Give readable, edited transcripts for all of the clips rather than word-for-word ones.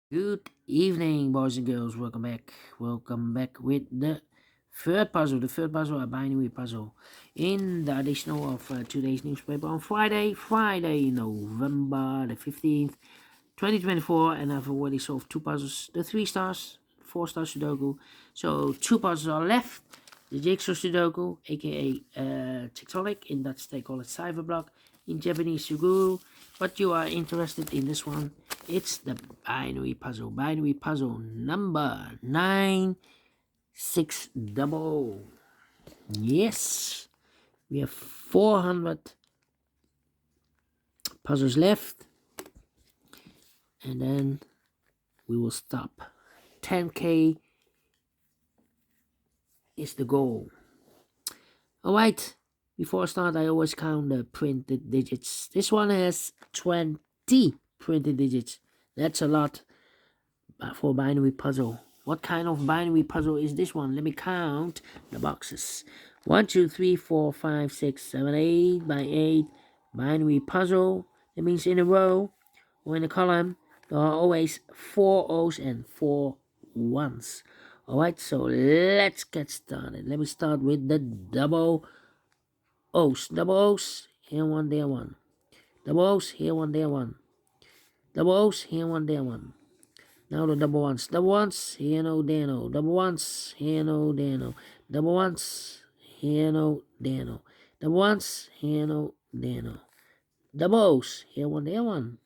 Good evening, boys and girls. Welcome back. Welcome back with the third puzzle. The third puzzle, a binary puzzle, in the additional of today's newspaper on Friday, November the 15th, 2024. And I've already solved two puzzles: the 3 stars, 4-star Sudoku. So two puzzles are left: the Jigsaw Sudoku, aka Tectonic. In Dutch, they call it Cyberblock. In Japanese, Suguru. But you are interested in this one. It's the binary puzzle. Binary puzzle number 960. Yes. We have 400 puzzles left. And then we will stop. 10k is the goal. Alright. Before I start, I always count the printed digits. This one has 20 printed digits. That's a lot for a binary puzzle. What kind of binary puzzle is this one? Let me count the boxes. 1, 2, 3, 4, 5, 6, 7, 8 by 8 binary puzzle. That means in a row or in a column there are always 4 O's and 4 1s. Alright, so let's get started. Let me start with the double O's. Double O's, here one, there one. Double O's, here one, there one. Double O's, here one, there one. Now the double ones. Double ones, here no, there no. Double ones, here no, there no. Double ones, here no, there no. Double ones, here no, there no. Double O's, here one, there one.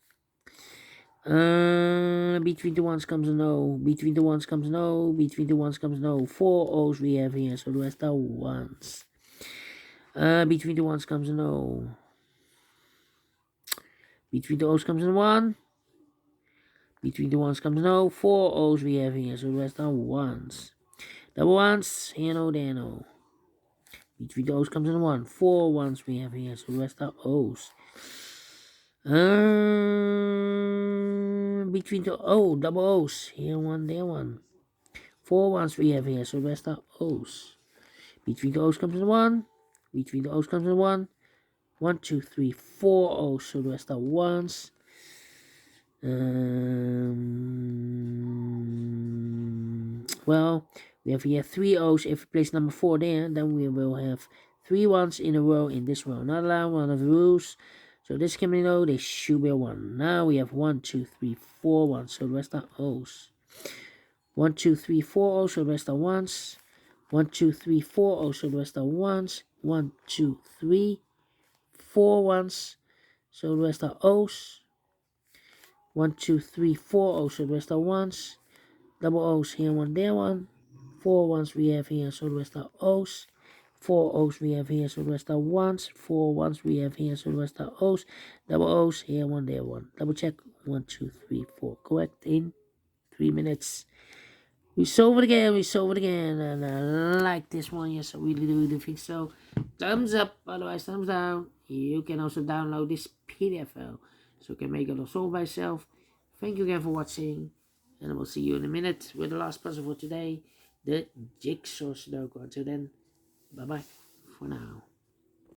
Between the ones comes no. Between the ones comes no. Between the ones comes no. 4 O's we have here, so the rest are ones. Between the ones comes no. Between the O's comes a 1. Between the ones comes no. 4 O's we have here, so the rest are ones. Double ones, here no, there no. Between the O's comes a 1. 4 ones we have here, so the rest are O's. Between the double O's, here one, there one. 4 ones we have here, so the rest are O's. Between the O's comes a 1. Between the O's comes a 1. 1, 2, 3, 4 O's, so the rest are ones. Well, we have here 3 O's. If we place number 4 there, then we will have 3 ones in a row in this row. Not allowed, one of the rules. So this can be no, they should be a 1. Now we have 1, 2, 3, 4 ones, so the rest are O's. 1, 2, 3, 4 O's, so the rest are ones. 1, 2, 3, 4 O's, so the rest are ones. 1, 2, 3, 4 ones, so the rest are O's. 1, 2, 3, 4 O's, so the rest are ones. Double O's, here one, there one. 4 ones we have here, so the rest are O's. 4 O's we have here, so the rest are ones. 4 ones we have here, so the rest are O's. Double O's, here one, there one. Double check. 1, 2, 3, 4. Correct in 3 minutes. We solve it again, and I like this one, yes, I really think so. Thumbs up, otherwise thumbs down. You can also download this PDF file, so you can make it or solve by yourself. Thank you again for watching, and I will see you in a minute with the last puzzle for today, the Jigsaw Sudoku. Until then, bye bye for now.